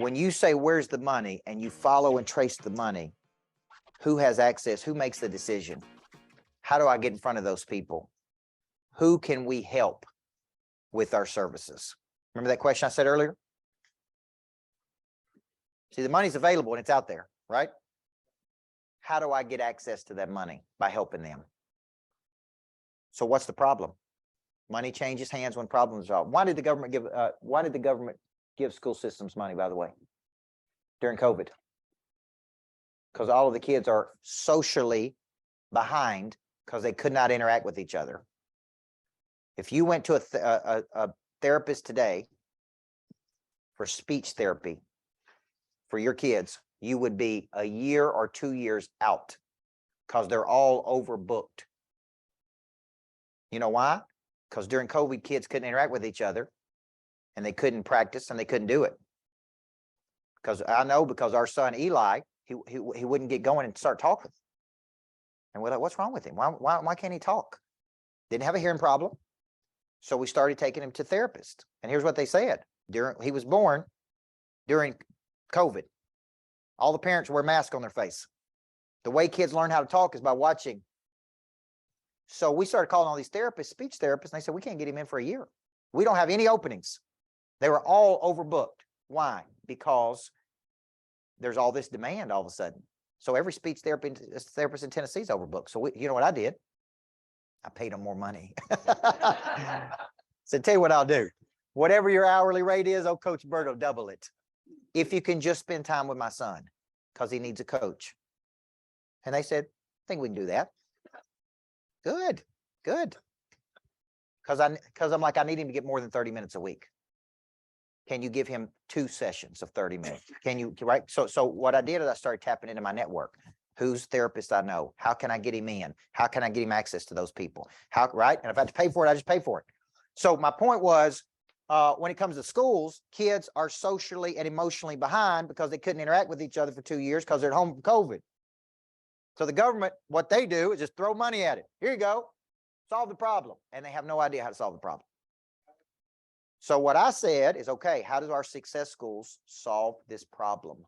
When you say, where's the money, and you follow and trace the money, who has access? Who makes the decision? How do I get in front of those people? Who can we help with our services? Remember that question I said earlier? See, the money's available and it's out there, right? How do I get access to that money? By helping them. So what's the problem? Money changes hands when problems are solved. Why did the government give school systems money, by the way, during COVID? Because all of the kids are socially behind because they could not interact with each other. If you went to a therapist today for speech therapy for your kids, you would be a year or 2 years out because they're all overbooked. You know why? Because during COVID, kids couldn't interact with each other and they couldn't practice and they couldn't do it. Because I know, because our son Eli, he wouldn't get going and start talking. And we're like, what's wrong with him? Why can't he talk? Didn't have a hearing problem. So we started taking him to therapists. And here's what they said. He was born during COVID. All the parents wear masks on their face. The way kids learn how to talk is by watching. So we started calling all these therapists, speech therapists, and they said, we can't get him in for a year. We don't have any openings. They were all overbooked. Why? Because there's all this demand all of a sudden. So every speech therapist in Tennessee is overbooked. So you know what I did? I paid them more money. So tell you what I'll do. Whatever your hourly rate is, Coach Burt will double it. If you can just spend time with my son, because he needs a coach. And they said, I think we can do that. Good. Because I'm like, I need him to get more than 30 minutes a week. Can you give him 2 sessions of 30 minutes? Can you, right? So what I did is I started tapping into my network. Who's therapists I know? How can I get him in? How can I get him access to those people? How, right? And if I have to pay for it, I just pay for it. So my point was, when it comes to schools, kids are socially and emotionally behind because they couldn't interact with each other for 2 years because they're at home from COVID. So the government, what they do is just throw money at it. Here you go. Solve the problem. And they have no idea how to solve the problem. So what I said is, okay, how does our success schools solve this problem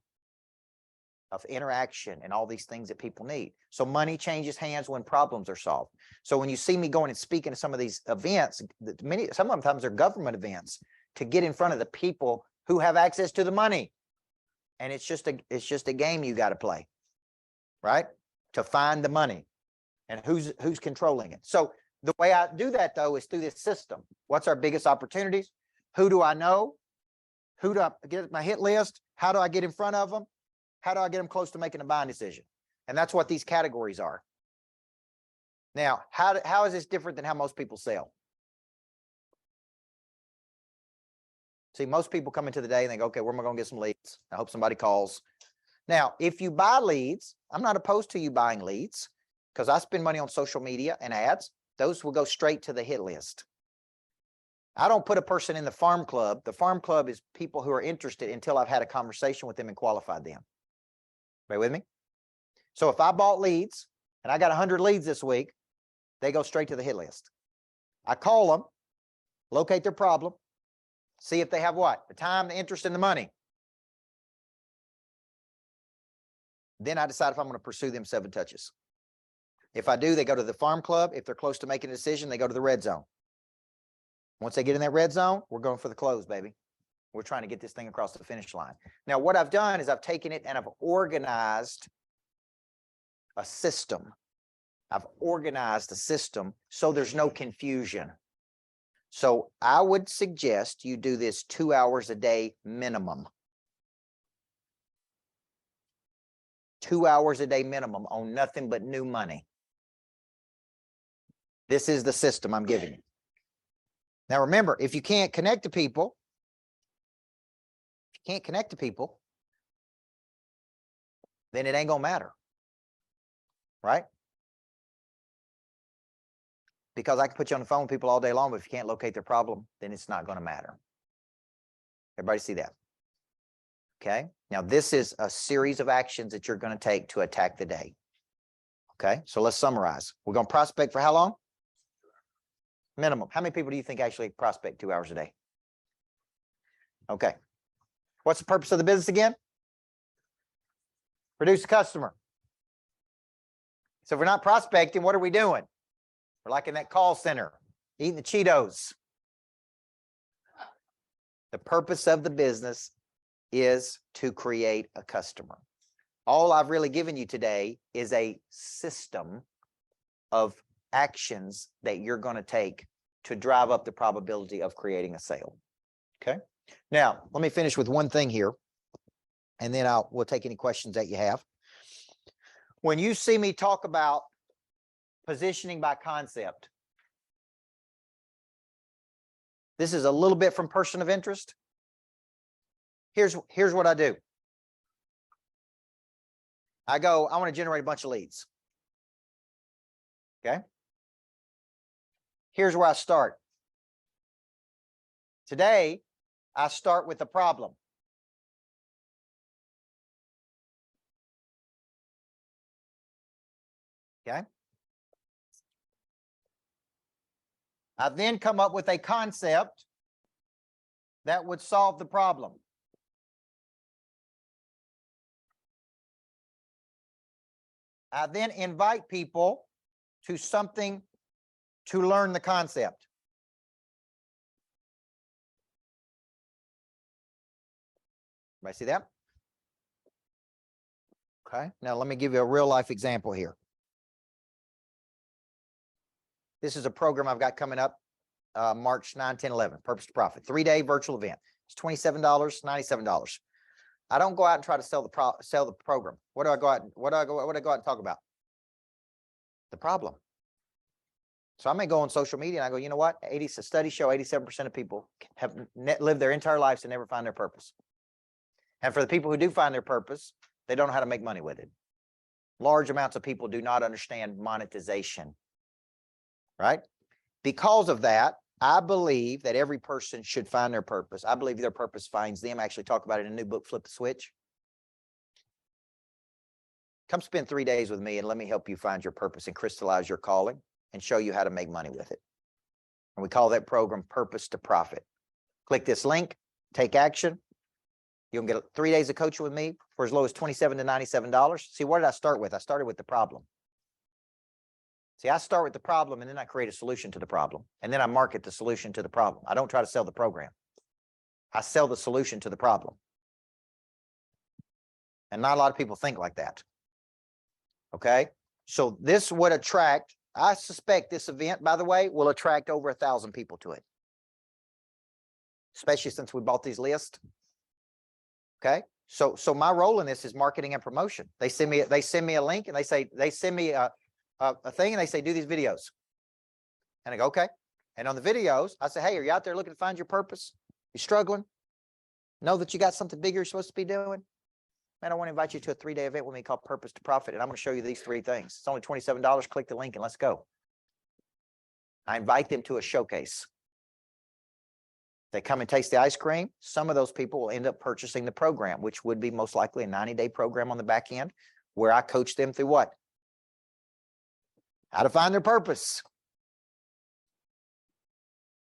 of interaction and all these things that people need? So money changes hands when problems are solved. So when you see me going and speaking at some of these events, sometimes they're government events, to get in front of the people who have access to the money. And it's just a game you got to play, right? To find the money and who's controlling it. So the way I do that, though, is through this system. What's our biggest opportunities? Who do I know? Who do I get my hit list? How do I get in front of them? How do I get them close to making a buying decision? And that's what these categories are. Now, how is this different than how most people sell? See, most people come into the day and they go, okay, where am I going to get some leads? I hope somebody calls. Now, if you buy leads, I'm not opposed to you buying leads because I spend money on social media and ads. Those will go straight to the hit list. I don't put a person in the farm club. The farm club is people who are interested until I've had a conversation with them and qualified them. Are you with me? So if I bought leads and I got 100 leads this week, they go straight to the hit list. I call them, locate their problem, see if they have what? The time, the interest, and the money. Then I decide if I'm going to pursue them 7 touches. If I do, they go to the farm club. If they're close to making a decision, they go to the red zone. Once they get in that red zone, we're going for the close, baby. We're trying to get this thing across the finish line. Now, what I've done is I've taken it and I've organized a system. I've organized a system so there's no confusion. So I would suggest you do this 2 hours a day minimum. 2 hours a day minimum on nothing but new money. This is the system I'm giving you. Now, remember, if you can't connect to people, then it ain't going to matter. Right? Because I can put you on the phone with people all day long, but if you can't locate their problem, then it's not going to matter. Everybody see that? Okay. Now, this is a series of actions that you're going to take to attack the day. Okay. So let's summarize. We're going to prospect for how long? Minimum. How many people do you think actually prospect 2 hours a day? Okay. What's the purpose of the business again? Produce a customer. So if we're not prospecting, what are we doing? We're like in that call center, eating the Cheetos. The purpose of the business is to create a customer. All I've really given you today is a system of actions that you're going to take to drive up the probability of creating a sale. Okay. Now, let me finish with one thing here, and then we'll take any questions that you have. When you see me talk about positioning by concept, this is a little bit from person of interest. Here's what I do. I want to generate a bunch of leads. Okay. Here's where I start. Today, I start with the problem. Okay. I then come up with a concept that would solve the problem. I then invite people to something to learn the concept. Everybody see that? Okay. Now let me give you a real life example here. This is a program I've got coming up March 9, 10, 11, Purpose to Profit, 3-day virtual event. It's $27, $97. I don't go out and try to sell the program. What do I go out and talk about? The problem. So I may go on social media and I go, you know what? Studies show 87% of people have lived their entire lives and never find their purpose. And for the people who do find their purpose, they don't know how to make money with it. Large amounts of people do not understand monetization, right? Because of that, I believe that every person should find their purpose. I believe their purpose finds them. I actually talk about it in a new book, Flip the Switch. Come spend 3 days with me and let me help you find your purpose and crystallize your calling and show you how to make money with it. And we call that program Purpose to Profit. Click this link, take action. You can get 3 days of coaching with me for as low as $27 to $97. See, what did I start with? I started with the problem. See, I start with the problem and then I create a solution to the problem. And then I market the solution to the problem. I don't try to sell the program. I sell the solution to the problem. And not a lot of people think like that. Okay. So this would attract, I suspect this event, by the way, will attract over 1,000 people to it. Especially since we bought these lists. Okay. So my role in this is marketing and promotion. They send me a link and they send me a thing and they say, do these videos. And I go, okay. And on the videos, I say, hey, are you out there looking to find your purpose? You struggling? Know that you got something bigger you're supposed to be doing? Man, I want to invite you to a 3-day event with me called Purpose to Profit. And I'm going to show you these 3 things. It's only $27. Click the link and let's go. I invite them to a showcase. They come and taste the ice cream. Some of those people will end up purchasing the program, which would be most likely a 90-day program on the back end, where I coach them through what? How to find their purpose.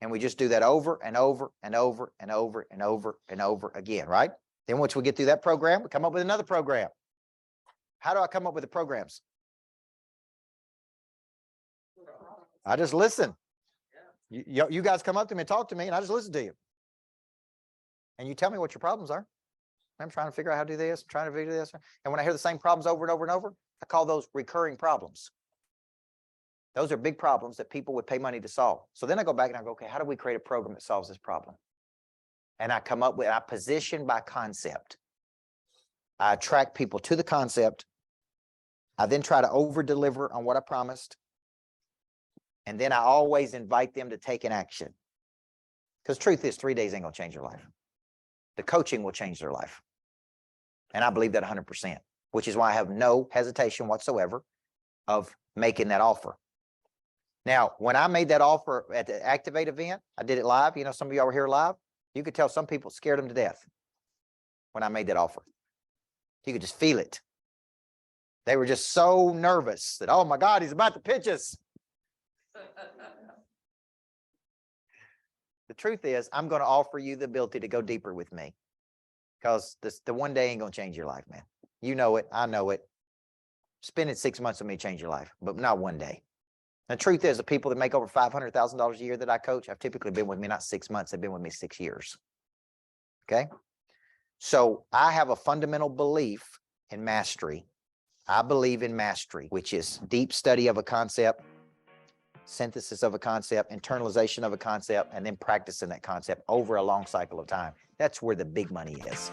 And we just do that over and over and over and over and over and over again, right? Then once we get through that program, we come up with another program. How do I come up with the programs? I just listen. You guys come up to me and talk to me, and I just listen to you. And you tell me what your problems are. I'm trying to figure out how to do this. I'm trying to figure this. And when I hear the same problems over and over and over, I call those recurring problems. Those are big problems that people would pay money to solve. So then I go back and I go, okay, how do we create a program that solves this problem? And I come up with, I position by concept. I attract people to the concept. I then try to over deliver on what I promised. And then I always invite them to take an action. Because truth is, 3 days ain't going to change your life. The coaching will change their life. And I believe that 100%, which is why I have no hesitation whatsoever of making that offer. Now, when I made that offer at the Activate event, I did it live. You know, some of y'all were here live. You could tell some people scared them to death when I made that offer. You could just feel it. They were just so nervous that, oh my God, he's about to pitch us. The truth is, I'm going to offer you the ability to go deeper with me. because the one day ain't gonna change your life, man. You know it. I know it. Spending 6 months with me change your life, but not one day. The truth is, the people that make over $500,000 a year that I coach have typically been with me not 6 months, they've been with me 6 years. Okay. So I have a fundamental belief in mastery. I believe in mastery, which is deep study of a concept, synthesis of a concept, internalization of a concept, and then practicing that concept over a long cycle of time. That's where the big money is.